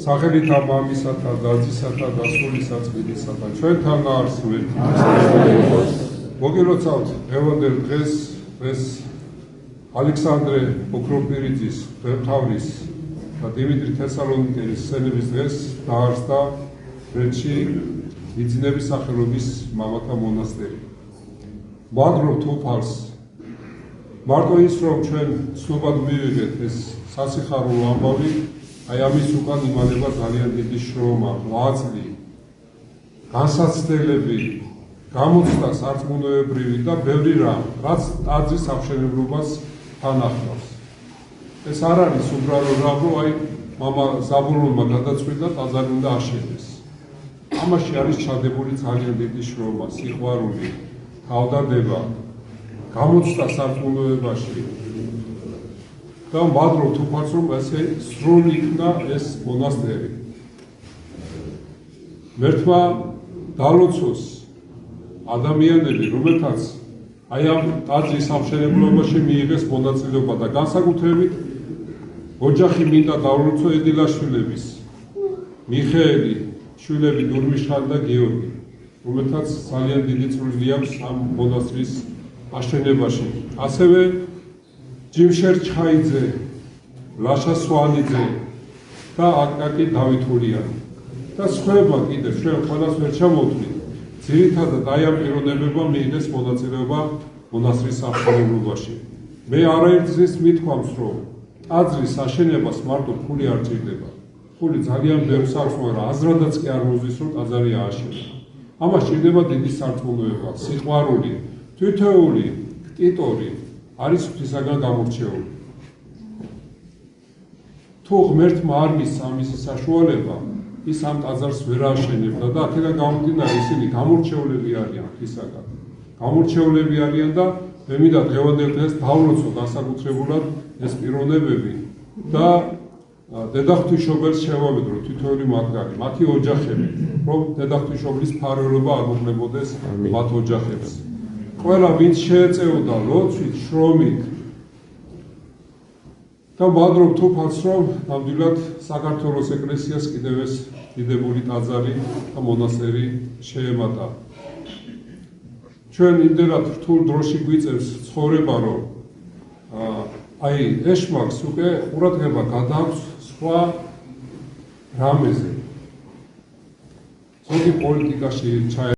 სახელით ამისათა დაცისათა და სულისა წმინდისათა ჩვენთან არის მოგილოცავთ დღევანდელ დღეს ალექსანდრე ოქროპირიძის მღვდელმთავრის და დიმიტრი თესალონიკელის სცენების დღეს დაარსდა ბრეთში მიძინების სახელობის მამათა მონასტერი. ვაგრობთ უფალს მარტო ის რომ ჩვენ ცნობად მივიღეთ ეს სასიხარულო ამბავი, აი ამის უკან იმალება ძალიან დიდი შრომა, ღვაწლი, განსაცდელები, გამოცდა სარწმუნოებრივი და ბევრი რამ, რაც ტაძრის აღშენებლობას თან ახლავს. ეს არ არის უბრალო რამ, რომ აი მამა ზაბურონმა გადაწყვიტა ტაძარი უნდა აშენდეს. ამაში არის ჩადებული ძალიან დიდი შრომა, სიყვარული, თავდადება, გამოცდა სარწმუნოებაში. და ვადრობთ უფალს, რომ ესე სრული იქნა ეს მონასტერი. მერთმა დალოცოს ადამიანები, რომელთაც აი ამ ტაძრის აღშენებაში მიიღეს მონაწილეობა და განსაკუთრებით ოჯახი მინდა დავლოცო ედილაშვილების, მიხეელი შვილები დურმიშხანი და გიორგი, რომელთაც ძალიან დიდი წვლილი აქვს ამ მონასტრის აშენებაში. ასევე ჯიმშერ ჩხაიძე, ლაშა სვანიძე და აკაკი დავითურიანი და სხვაება კიდევ ჩვენ ყველას ვერ ჩამოვთვლით. ძირითადად აი ამ პიროვნებებმა მიიღეს მონაწილეობა მონასტრის აღშენებაში. მე არაერთგზის მithქვამს, რომ ტაძრის აშენებას მარტო ფული არ ჭირდება. ფული ძალიან ბევრს აქვს, მაგრამ აზრადაც კი არ მოძის, რომ ტაძარი ააშენოს. ამას ჭირდება დიდი სარწმუნოება, სიყვარული, თითოეული ქტიტორი არის ღვთისაგან გამორჩეული. თუ ღმერთმა არ მისცა ამისი საშუალება, ის ამ ტაძარს ვერ აშენებდა და აქედან გამომდინარე ისინი გამორჩეულები არიან ღვთისაგან. გამორჩეულები არიან და მე მინდა დღევანდელ დღეს დავლოცო განსაკუთრებულად ეს პიროვნებები და დედაღვთისმშობელს შევამედრო თითოეული მათგანი, მათი ოჯახები, რომ დედაღვთისმშობლის ფარველობა არ მოყლებოდეს მათ ოჯახებს. ყველა ვინც შეეწეოდა ლოცვით, შრომით და ვადრობთ უფალს, რომ ნამდვილად საქართველოს ეკლესიას კიდევ ეს დიდებული ტაძარი და მონასტერი შეემატა. ჩვენ იმდენად რთულ დროში გვიწევს ცხოვრება, რომ აი ეშმაკს უკვე ყურადღება გადააქვს სხვა რამეზე. ზოგი პოლიტიკაში